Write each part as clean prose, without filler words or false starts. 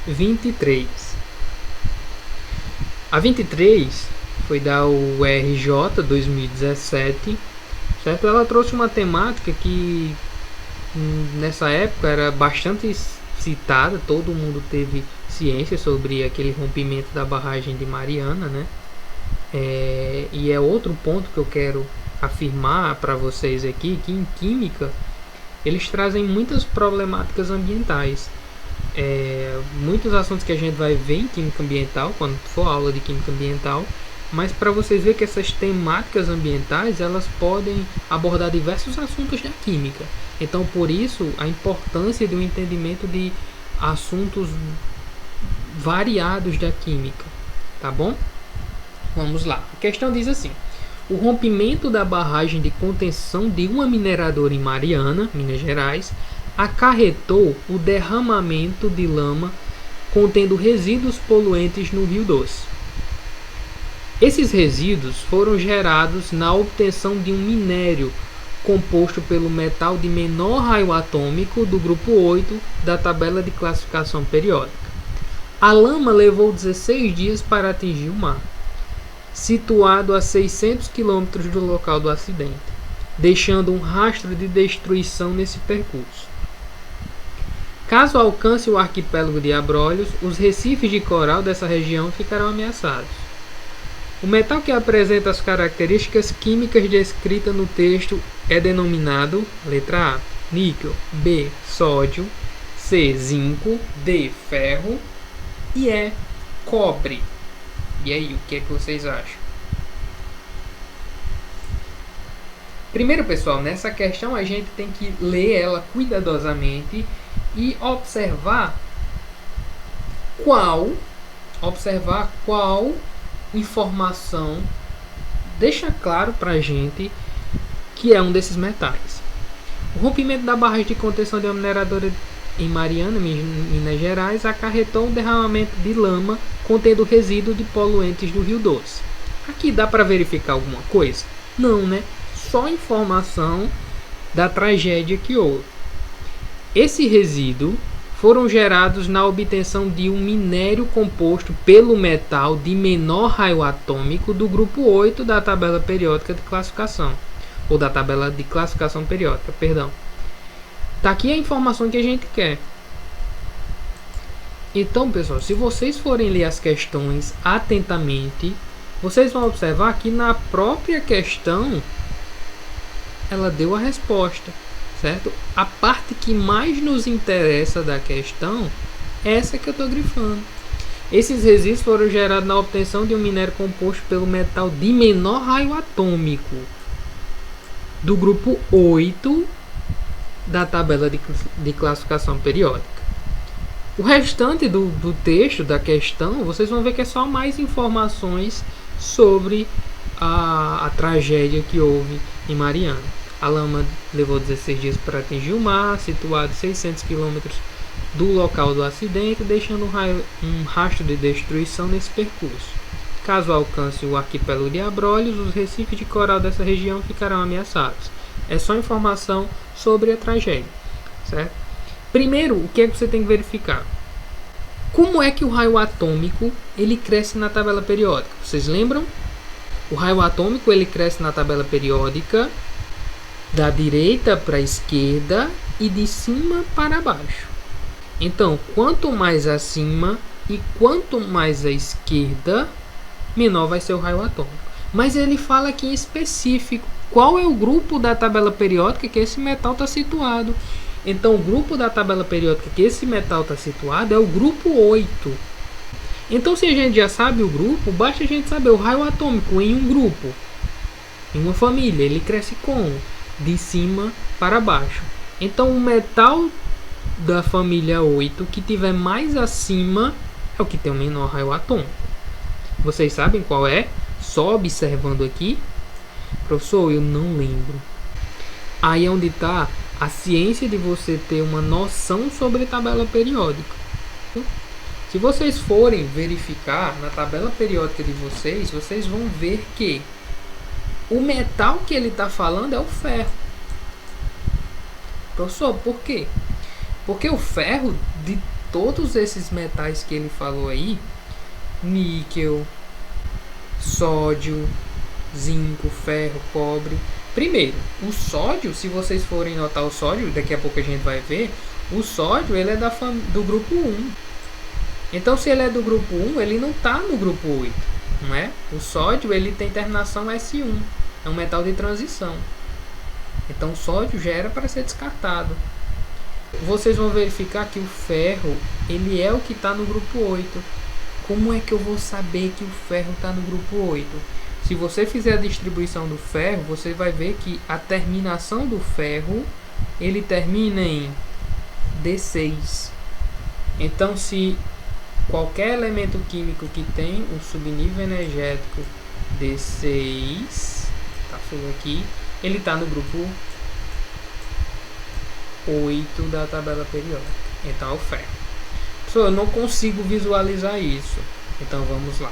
23. A 23 foi da URJ 2017, certo? Ela trouxe uma temática que nessa época era bastante citada, todo mundo teve ciência sobre aquele rompimento da barragem de Mariana, né? E é outro ponto que eu quero afirmar para vocês aqui, que em química eles trazem muitas problemáticas ambientais. Muitos assuntos que a gente vai ver em química ambiental, quando for aula de química ambiental, mas para vocês verem que essas temáticas ambientais elas podem abordar diversos assuntos da química. Então, por isso, a importância de um entendimento de assuntos variados da química, tá bom? Vamos lá. A questão diz assim: o rompimento da barragem de contenção de uma mineradora em Mariana, Minas Gerais, acarretou o derramamento de lama contendo resíduos poluentes no Rio Doce. Esses resíduos foram gerados na obtenção de um minério composto pelo metal de menor raio atômico do grupo 8 da tabela de classificação periódica. A lama levou 16 dias para atingir o mar, situado a 600 km do local do acidente, deixando um rastro de destruição nesse percurso. Caso alcance o arquipélago de Abrolhos, os recifes de coral dessa região ficarão ameaçados. O metal que apresenta as características químicas descritas no texto é denominado: letra A, níquel; B, sódio; C, zinco; D, ferro e E, cobre. E aí, o que é que vocês acham? Primeiro, pessoal, nessa questão a gente tem que ler ela cuidadosamente e observar qual informação deixa claro pra gente que é um desses metais. O rompimento da barragem de contenção de uma mineradora em Mariana, Minas Gerais, acarretou um derramamento de lama contendo resíduo de poluentes do Rio Doce. Aqui dá para verificar alguma coisa? Não, né? Só informação da tragédia que houve. Esse resíduo foram gerados na obtenção de um minério composto pelo metal de menor raio atômico do grupo 8 da tabela periódica de classificação, ou da tabela de classificação periódica, perdão. Tá aqui a informação que a gente quer. Então, pessoal, se vocês forem ler as questões atentamente, vocês vão observar que na própria questão ela deu a resposta, certo? A parte que mais nos interessa da questão é essa que eu estou grifando. Esses resíduos foram gerados na obtenção de um minério composto pelo metal de menor raio atômico do grupo 8 da tabela de classificação periódica. O restante do texto da questão, vocês vão ver que é só mais informações sobre a tragédia que houve em Mariana. A lama levou 16 dias para atingir o mar, situado a 600 km do local do acidente, deixando um rastro de destruição nesse percurso. Caso alcance o arquipélago de Abrolhos, os recifes de coral dessa região ficarão ameaçados. É só informação sobre a tragédia, certo? Primeiro, o que é que você tem que verificar? Como é que o raio atômico ele cresce na tabela periódica? Vocês lembram? O raio atômico ele cresce na tabela periódica da direita para a esquerda e de cima para baixo. Então, quanto mais acima e quanto mais à esquerda, menor vai ser o raio atômico. Mas ele fala aqui em específico qual é o grupo da tabela periódica que esse metal está situado. Então, o grupo da tabela periódica que esse metal está situado é o grupo 8. Então, se a gente já sabe o grupo, basta a gente saber o raio atômico em um grupo, em uma família. Ele cresce como? De cima para baixo. Então, o metal da família 8 que tiver mais acima é o que tem o menor raio atômico. Vocês sabem qual é? Só observando aqui. Professor, eu não lembro. Aí é onde está a ciência de você ter uma noção sobre tabela periódica. Se vocês forem verificar na tabela periódica de vocês, vocês vão ver que o metal que ele está falando é o ferro. Professor, por quê? Porque o ferro, de todos esses metais que ele falou aí, níquel, sódio, zinco, ferro, cobre. Primeiro, o sódio, se vocês forem notar o sódio, daqui a pouco a gente vai ver, o sódio ele é do grupo 1. Então, se ele é do grupo 1, ele não está no grupo 8, não é? O sódio ele tem terminação S1, é um metal de transição. Então, o sódio já era para ser descartado. Vocês vão verificar que o ferro ele é o que está no grupo 8. Como é que eu vou saber que o ferro está no grupo 8? Se você fizer a distribuição do ferro, você vai ver que a terminação do ferro ele termina em D6. Então, se qualquer elemento químico que tem um subnível energético D6, tá falando aqui, ele está no grupo 8 da tabela periódica. Então é o ferro. Pessoal, eu não consigo visualizar isso. Então vamos lá.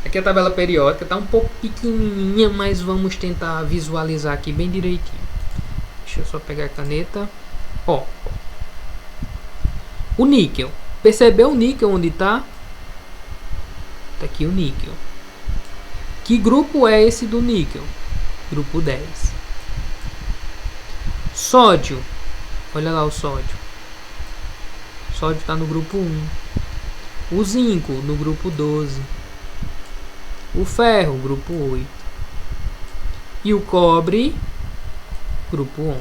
Aqui a tabela periódica está um pouco pequenininha, mas vamos tentar visualizar aqui bem direitinho. Deixa eu só pegar a caneta. Ó, o níquel. Percebeu o níquel onde está? Está aqui o níquel. Que grupo é esse do níquel? Grupo 10. Sódio. Olha lá o sódio. O sódio está no grupo 1. O zinco no grupo 12. O ferro, grupo 8. E o cobre, grupo 11.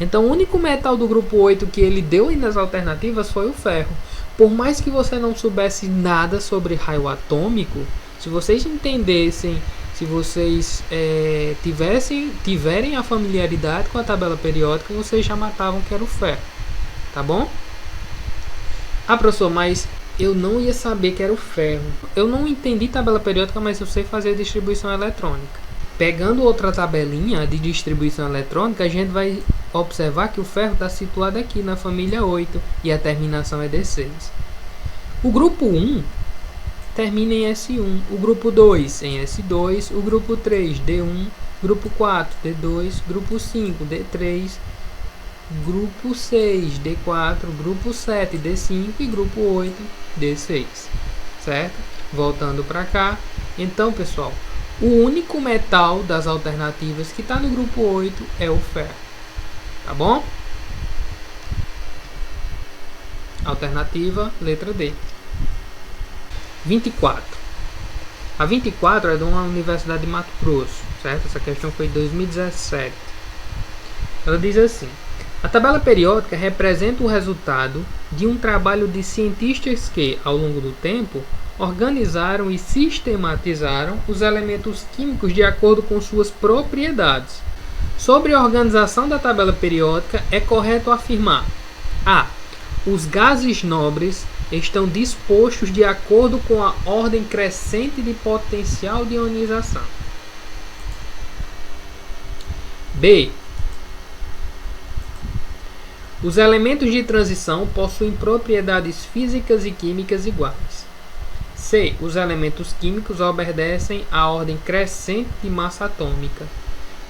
Então, o único metal do grupo 8 que ele deu aí nas alternativas foi o ferro. Por mais que você não soubesse nada sobre raio atômico, se vocês entendessem, se vocês tiverem a familiaridade com a tabela periódica, vocês já matavam que era o ferro. Tá bom? Ah, professor, mas eu não ia saber que era o ferro. Eu não entendi tabela periódica, mas eu sei fazer distribuição eletrônica. Pegando outra tabelinha de distribuição eletrônica, a gente vai observar que o ferro está situado aqui na família 8 e a terminação é D6. O grupo 1 termina em S1, o grupo 2 em S2, o grupo 3 D1, grupo 4 D2, grupo 5 D3, grupo 6 D4, grupo 7 D5 e grupo 8 D6, certo? Voltando para cá, então pessoal, o único metal das alternativas que está no grupo 8 é o ferro, tá bom? Alternativa, letra D. 24. A 24 é de uma universidade de Mato Grosso, certo? Essa questão foi em 2017. Ela diz assim: a tabela periódica representa o resultado de um trabalho de cientistas que, ao longo do tempo, organizaram e sistematizaram os elementos químicos de acordo com suas propriedades. Sobre a organização da tabela periódica, é correto afirmar: a. Os gases nobres estão dispostos de acordo com a ordem crescente de potencial de ionização. B. Os elementos de transição possuem propriedades físicas e químicas iguais. C. Os elementos químicos obedecem à ordem crescente de massa atômica.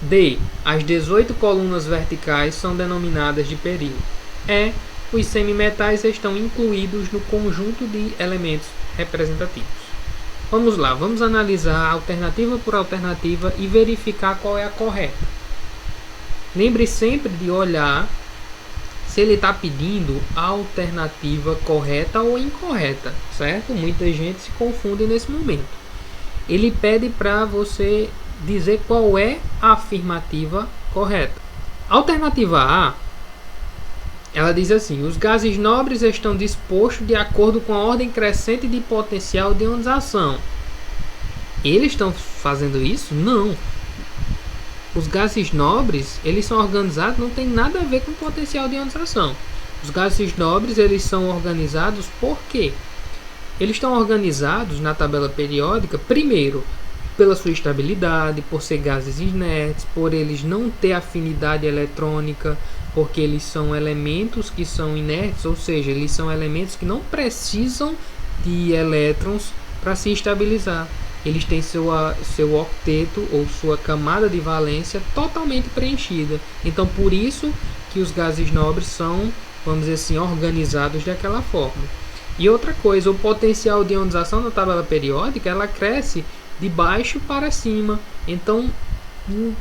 D. As 18 colunas verticais são denominadas de período. E. Os semimetais estão incluídos no conjunto de elementos representativos. Vamos lá, vamos analisar alternativa por alternativa e verificar qual é a correta. Lembre sempre de olhar se ele está pedindo a alternativa correta ou incorreta, certo? Muita gente se confunde nesse momento. Ele pede para você dizer qual é a afirmativa correta. Alternativa A, ela diz assim: os gases nobres estão dispostos de acordo com a ordem crescente de potencial de ionização. Eles estão fazendo isso? Não. Os gases nobres, eles são organizados, não tem nada a ver com potencial de ionização. Os gases nobres, eles são organizados por quê? Eles estão organizados na tabela periódica, primeiro, pela sua estabilidade, por ser gases inertes, por eles não ter afinidade eletrônica, porque eles são elementos que são inertes, ou seja, eles são elementos que não precisam de elétrons para se estabilizar. Eles têm seu octeto ou sua camada de valência totalmente preenchida. Então, por isso que os gases nobres são vamos dizer assim, organizados daquela forma. E outra coisa, o potencial de ionização na tabela periódica, ela cresce de baixo para cima. Então, o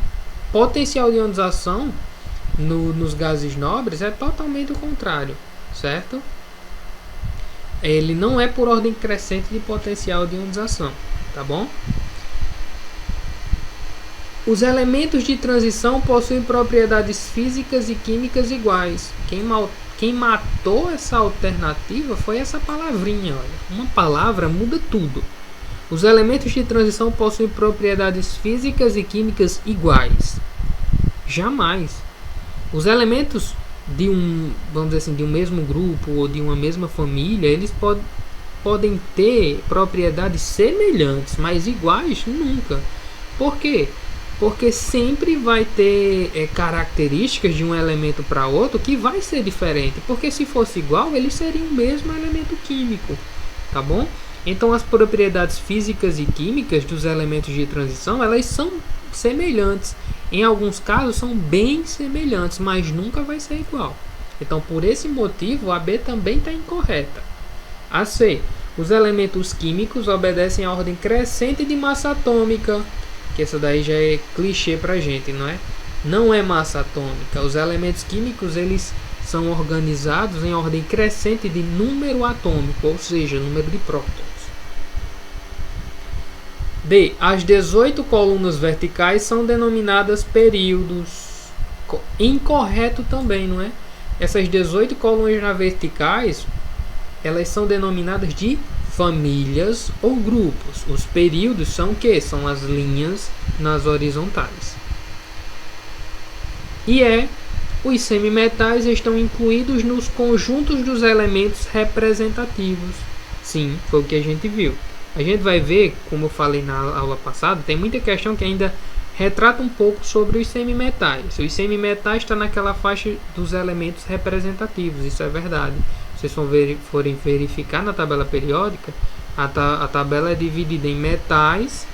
potencial de ionização nos gases nobres é totalmente o contrário, certo? Ele não é por ordem crescente de potencial de ionização, tá bom? Os elementos de transição possuem propriedades físicas e químicas iguais. Quem matou essa alternativa foi essa palavrinha, olha. Uma palavra muda tudo. Os elementos de transição possuem propriedades físicas e químicas iguais. Jamais. Os elementos de vamos dizer assim, de um mesmo grupo ou de uma mesma família, eles podem ter propriedades semelhantes, mas iguais nunca. Por quê? Porque sempre vai ter características de um elemento para outro que vai ser diferente. Porque se fosse igual, eles seriam o mesmo elemento químico, tá bom? Então as propriedades físicas e químicas dos elementos de transição, elas são semelhantes. Em alguns casos são bem semelhantes, mas nunca vai ser igual. Então por esse motivo a B também está incorreta. A C. Os elementos químicos obedecem à ordem crescente de massa atômica. Que essa daí já é clichê pra gente, não é? Não é massa atômica. Os elementos químicos, eles são organizados em ordem crescente de número atômico, ou seja, número de prótons. D. As 18 colunas verticais são denominadas períodos. Incorreto também, não é? Essas 18 colunas verticais, elas são denominadas de famílias ou grupos. Os períodos são o que? São as linhas nas horizontais. E os semimetais estão incluídos nos conjuntos dos elementos representativos. Sim, foi o que a gente viu. A gente vai ver, como eu falei na aula passada, tem muita questão que ainda retrata um pouco sobre os semimetais. Os semimetais estão naquela faixa dos elementos representativos, isso é verdade. Se vocês forem verificar na tabela periódica, a tabela é dividida em metais,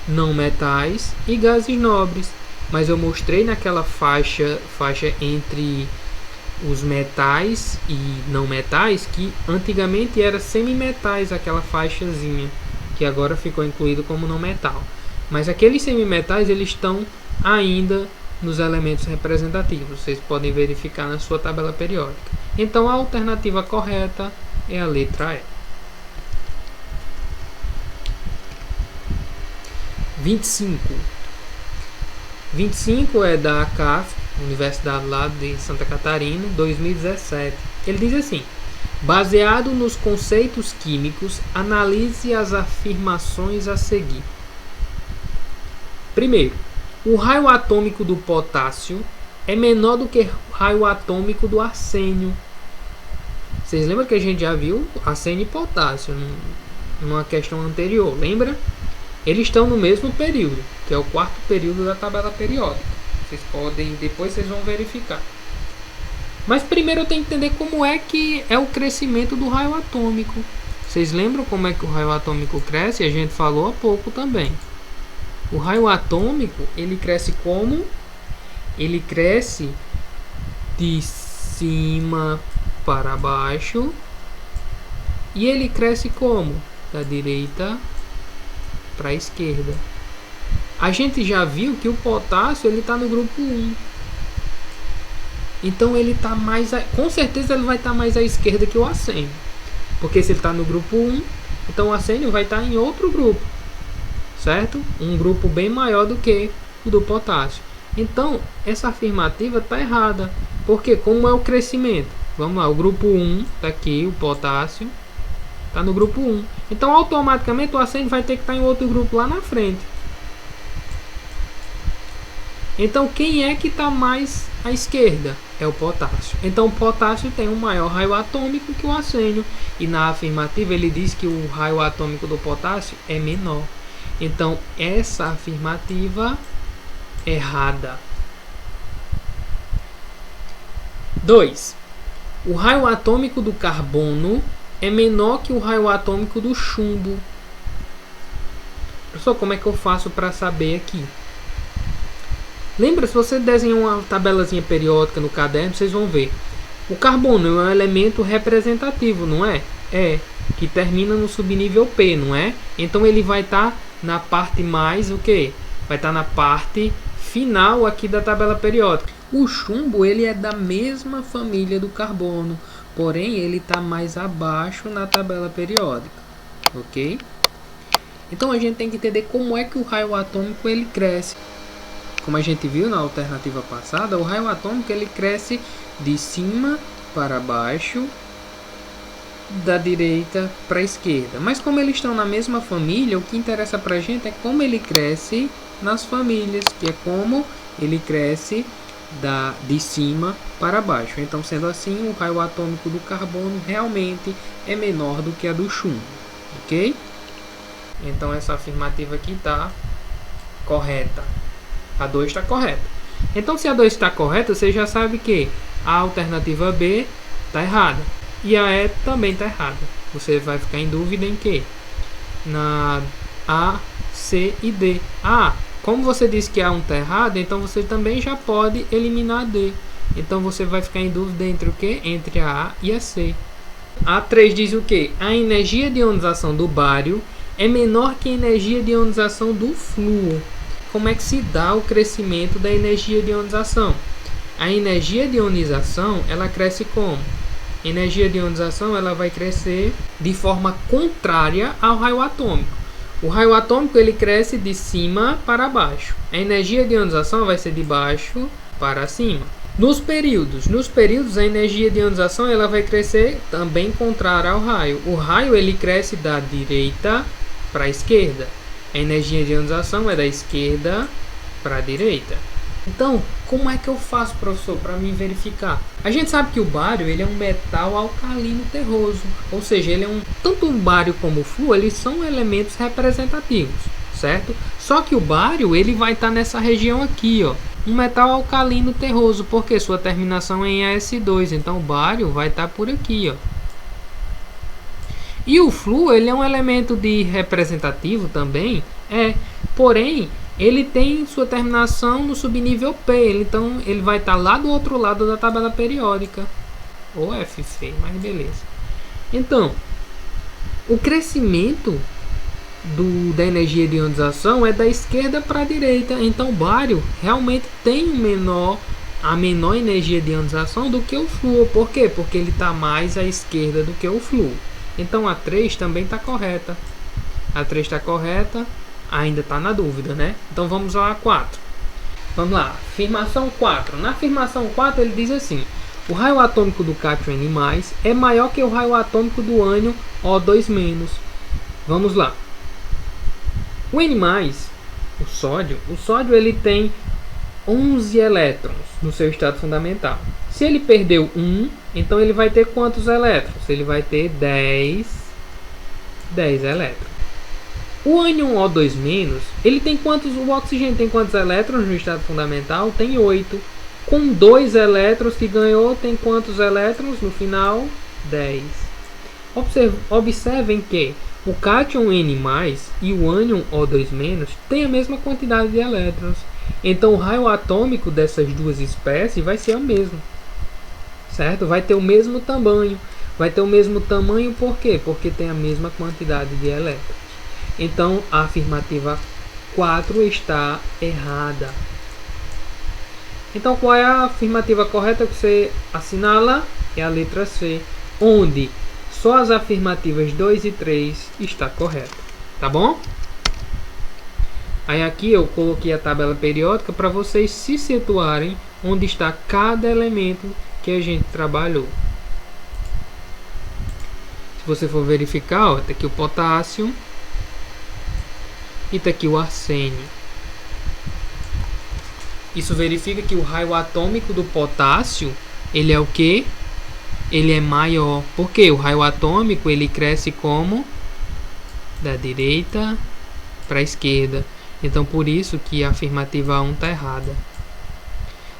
não metais e gases nobres. Mas eu mostrei naquela faixa entre os metais e não metais, que antigamente era semimetais, aquela faixazinha, que agora ficou incluído como não metal. Mas aqueles semimetais, eles estão ainda nos elementos representativos. Vocês podem verificar na sua tabela periódica. Então a alternativa correta é a letra E. 25. 25 é da CAF, Universidade lá de Santa Catarina, 2017. Ele diz assim: baseado nos conceitos químicos, analise as afirmações a seguir. Primeiro, o raio atômico do potássio é menor do que o raio atômico do arsênio. Vocês lembram que a gente já viu arsênio e potássio numa questão anterior, lembra? Eles estão no mesmo período, que é o quarto período da tabela periódica. Depois vocês vão verificar. Mas primeiro eu tenho que entender como é que é o crescimento do raio atômico. Vocês lembram como é que o raio atômico cresce? A gente falou há pouco também. O raio atômico, ele cresce como? Ele cresce de cima para baixo. E ele cresce como? Da direita para a esquerda. A gente já viu que o potássio ele está no grupo 1. Então ele está mais... Com certeza ele vai estar mais à esquerda que o arsênio. Porque se ele está no grupo 1, então o arsênio vai estar em outro grupo. Certo? Um grupo bem maior do que o do potássio. Então, essa afirmativa está errada. Porque como é o crescimento? Vamos lá, o grupo 1 está aqui, o potássio está no grupo 1. Então, automaticamente o arsênio vai ter que estar em outro grupo lá na frente. Então, quem é que está mais à esquerda? É o potássio. Então, o potássio tem um maior raio atômico que o arsênio. E na afirmativa ele diz que o raio atômico do potássio é menor. Então, essa afirmativa errada. 2. O raio atômico do carbono é menor que o raio atômico do chumbo. Pessoal, como é que eu faço para saber aqui? Lembra, se você desenhar uma tabelazinha periódica no caderno, vocês vão ver. O carbono é um elemento representativo, não é? É, que termina no subnível P, não é? Então ele vai estar na parte mais o quê? Vai estar na parte final aqui da tabela periódica. O chumbo ele é da mesma família do carbono, porém ele está mais abaixo na tabela periódica, ok? Então a gente tem que entender como é que o raio atômico ele cresce. Como a gente viu na alternativa passada, o raio atômico ele cresce de cima para baixo, da direita para a esquerda. Mas como eles estão na mesma família, o que interessa para a gente é como ele cresce nas famílias, que é como ele cresce de cima para baixo. Então, sendo assim, o raio atômico do carbono realmente é menor do que a do chumbo, ok? Então, essa afirmativa aqui está correta. A 2 está correta. Então, se a 2 está correta, você já sabe que a alternativa B está errada. E a E também está errada. Você vai ficar em dúvida em que? Na A, C e D. Como você disse que A1 está errado, então você também já pode eliminar a D. Então você vai ficar em dúvida entre o que? Entre a A e a C. A 3 diz o que? A energia de ionização do bário é menor que a energia de ionização do flúor. Como é que se dá o crescimento da energia de ionização? A energia de ionização, ela cresce como? A energia de ionização ela vai crescer de forma contrária ao raio atômico. O raio atômico ele cresce de cima para baixo. A energia de ionização vai ser de baixo para cima. Nos períodos a energia de ionização ela vai crescer também contrária ao raio. O raio ele cresce da direita para a esquerda. A energia de ionização é da esquerda para a direita. Então, como é que eu faço, professor, para me verificar? A gente sabe que o bário ele é um metal alcalino terroso, ou seja, ele é tanto o bário como o flúor, eles são elementos representativos, certo? Só que o bário ele vai estar nessa região aqui, ó, um metal alcalino terroso, porque sua terminação é em AS2, então o bário vai estar por aqui, ó. E o flúor ele é um elemento de representativo também, porém ele tem sua terminação no subnível P, então ele vai estar lá do outro lado da tabela periódica, ou F feio, mas beleza. Então, o crescimento da energia de ionização é da esquerda para a direita, então o bário realmente tem a menor energia de ionização do que o flúor. Por quê? Porque ele está mais à esquerda do que o flúor. Então a 3 também está correta. A 3 está correta. Ainda está na dúvida, né? Então vamos lá a 4. Vamos lá. Afirmação 4. Na afirmação 4 ele diz assim: o raio atômico do cátion N+ é maior que o raio atômico do ânion O2-. Vamos lá. O N+, o sódio ele tem 11 elétrons no seu estado fundamental. Se ele perdeu 1, então ele vai ter quantos elétrons? Ele vai ter 10 elétrons. O ânion O2-, ele tem quantos? O oxigênio tem quantos elétrons no estado fundamental? Tem 8. Com 2 elétrons que ganhou, tem quantos elétrons no final? 10. Observem que o cátion N+ e o ânion O2- têm a mesma quantidade de elétrons. Então o raio atômico dessas duas espécies vai ser o mesmo, certo? Vai ter o mesmo tamanho. Vai ter o mesmo tamanho por quê? Porque tem a mesma quantidade de elétrons. Então a afirmativa 4 está errada. Então qual é a afirmativa correta que você assinala? É a letra C, onde só as afirmativas 2 e 3 está correta. Tá bom? Aí aqui eu coloquei a tabela periódica para vocês se situarem onde está cada elemento que a gente trabalhou. Se você for verificar, ó, tá aqui o potássio e tá aqui o arsênio. Isso verifica que o raio atômico do potássio, ele é o quê? Ele é maior. Porque o raio atômico ele cresce como? Da direita para a esquerda. Então por isso que a afirmativa 1 está errada.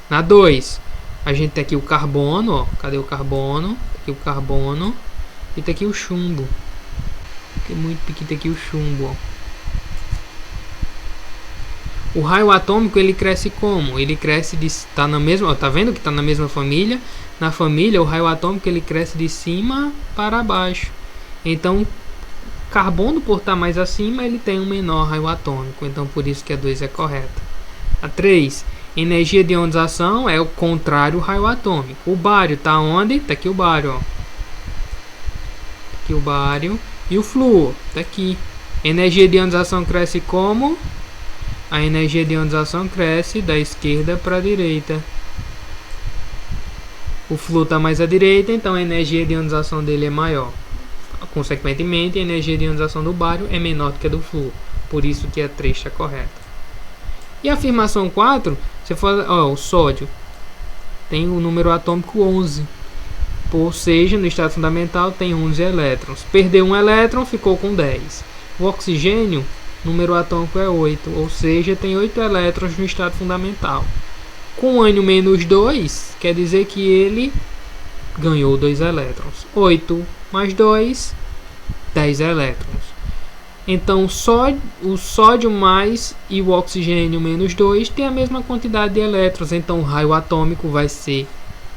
Na 2, a gente tem aqui o carbono, ó. Cadê o carbono? Tá aqui o carbono. E tá aqui o chumbo. Que muito pequeno aqui o chumbo, ó. O raio atômico ele cresce como? Ele cresce tá na mesma, ó, tá vendo que tá na mesma família, na família, o raio atômico ele cresce de cima para baixo. Então, carbono, por estar mais acima, ele tem um menor raio atômico. Então, por isso que a 2 é correta. A 3, energia de ionização é o contrário ao raio atômico. O bário está onde? Está aqui o bário, ó. Aqui o bário. E o flúor está aqui. Energia de ionização cresce como? A energia de ionização cresce da esquerda para a direita. O flúor está mais à direita, então a energia de ionização dele é maior. Consequentemente, a energia de ionização do bário é menor do que a do flúor. Por isso que a 3 está correta. E a afirmação 4, você fala, ó, o sódio tem o número atômico 11. Ou seja, no estado fundamental tem 11 elétrons. Perdeu um elétron, ficou com 10. O oxigênio, número atômico é 8. Ou seja, tem 8 elétrons no estado fundamental. Com ânion menos 2, quer dizer que ele ganhou 2 elétrons. 8 mais 2, 10 elétrons. Então, só o sódio mais e o oxigênio menos 2 tem a mesma quantidade de elétrons. Então, o raio atômico vai ser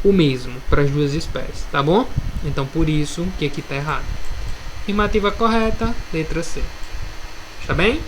o mesmo para as duas espécies, tá bom? Então, por isso que aqui está errado. Afirmativa correta, letra C. Está bem?